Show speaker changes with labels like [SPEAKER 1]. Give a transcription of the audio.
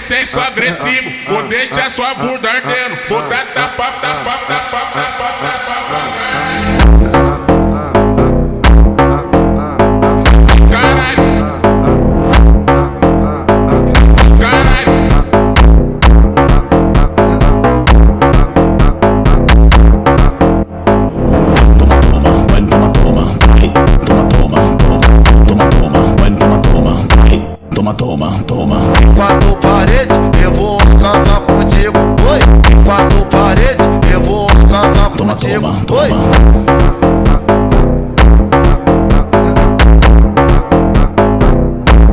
[SPEAKER 1] senso agressivo, vou deixar sua bunda ardendo, vou dar tapa, tapa, tapa, tapa, tapa. Caralho, caralho.
[SPEAKER 2] Toma. Quatro paredes, eu vou acabar contigo. Oi, quatro paredes, eu vou acabar contigo. Oi.